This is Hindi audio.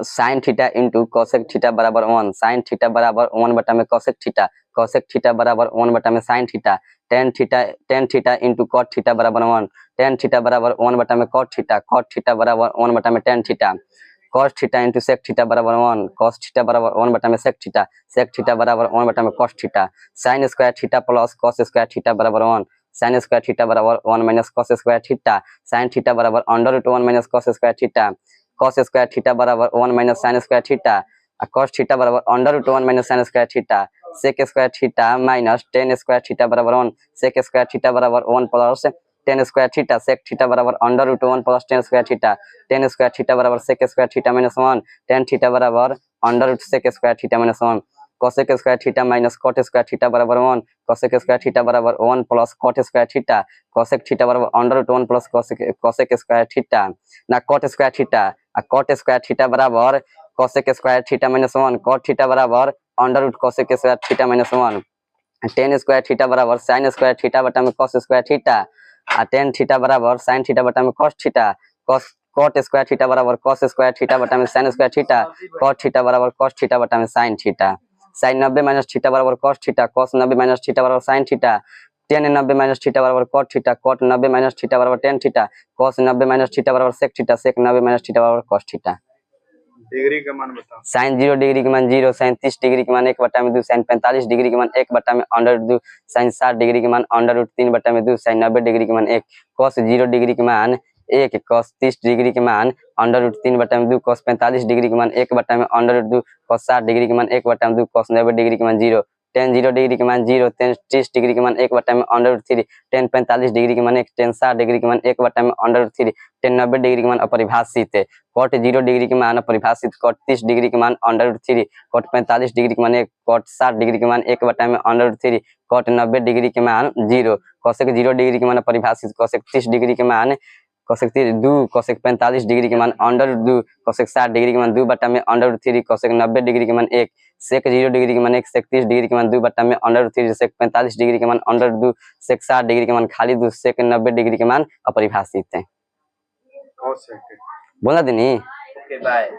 Sine theta into cosec theta बराबर 1, साइन थीटा बराबर 1 बटा में कोसेक थीटा बराबर 1 बटा में sine theta, tan theta into cot theta बराबर 1, टेन थीटा बराबर 1 बटा में कॉट थीटा बराबर 1 बटा में tan theta, cos theta into sec theta बराबर 1, कॉस थीटा बराबर 1 बटा में सेक थीटा बराबर 1 बटा में cos theta, sine square theta plus cos square theta बराबर 1, साइन स्क्वायर थीटा बराबर 1 minus cos square theta, sine theta बराबर under root 1 minus cos square theta, cos square theta बराबर 1 minus sine square theta, cos theta बराबर under root 1 minus sine square theta, sec square theta minus tan square theta बराबर 1, सेक स्क्वायर थीटा बराबर 1 plus tan square theta, sec theta बराबर under root 1 plus tan square theta, tan square theta बराबर sec square theta minus 1, tan theta बराबर under root sec square theta minus 1, cosec square theta minus cot square theta बराबर 1, कोसेक स्क्वायर थीटा बराबर 1 plus cot square theta, cosec theta बराबर under root 1 plus cosec square theta ना cot square theta, cot square theta बराबर cosec square theta minus 1, cot theta बराबर under root cosec square theta minus 1, tan square theta बराबर साइन स्क्वायर थीटा बटा में cos square theta, tan theta बराबर साइन थीटा बटा में cos theta, cot square theta बराबर कॉस स्क्वायर थीटा बटा में sine square theta, cot theta बराबर कॉस थीटा बटा में sine theta, sine 90 minus theta बराबर cos theta, cos 90 minus theta बराबर sine theta, tan 90 minus theta बराबर cot theta, cot 90 minus theta बराबर tan theta, cos 90 minus theta बराबर sec theta, sec 90 minus theta बराबर कॉस थीटा। डिग्री का मान बताओ। साइन 0 डिग्री के मान 0, साइन 30 डिग्री के मान 1 बटा में 2, साइन 45 डिग्री के मान 1 बटा में अंडर रूट 2, साइन 60 डिग्री के मान अंडर रूट 3 बटा में 2, साइन 90 डिग्री के मान 1, कॉस 0 डिग्री के मान 1, कॉस 30 डिग्री के मान अंडर रूट 3 बटा में 2, कॉस 45 डिग्री के मान 1 बटा में अंडर रूट 2, कॉस 60 डिग्री के मान 1 बटा में 2, कॉस 90 डिग्री के मान 0, टेन 0 डिग्री के मान 0, टेन 30 डिग्री के मान 1 बटा में अंडर रूट 3, टेन 45 डिग्री के मान 1, टेन 60 डिग्री के मान 1 बटा में अंडर रूट 3, टेन 90 डिग्री के मान अपरिभाषित, कॉट 0 डिग्री के मान अपरिभाषित, कॉट 30 डिग्री के मान अंडर रूट 3, कॉट 45 डिग्री के मान 1, कॉट 60 डिग्री के मान 1 बटा में अंडर रूट 3, कॉट 90 डिग्री के मान 0, कोसेक 0 डिग्री के मान अपरिभाषित, कोसेक 30 डिग्री के मान कोसेक 2, कोसेक 45 डिग्री के मान अंडर रूट 2, कोसेक 60 डिग्री के मान 2 बटा में अंडर रूट 3, कोसेक 90 डिग्री के मान 1, सेक 0 डिग्री के मान 1, सेक 30 डिग्री के मान 2 बटा में अंडर रूट 3, सेक 45 डिग्री के मान अंडर रूट 2, सेक 60 डिग्री के मान खाली 2, सेक 90 डिग्री के मान अपरिभाषित है। बोला देनी। Okay bye.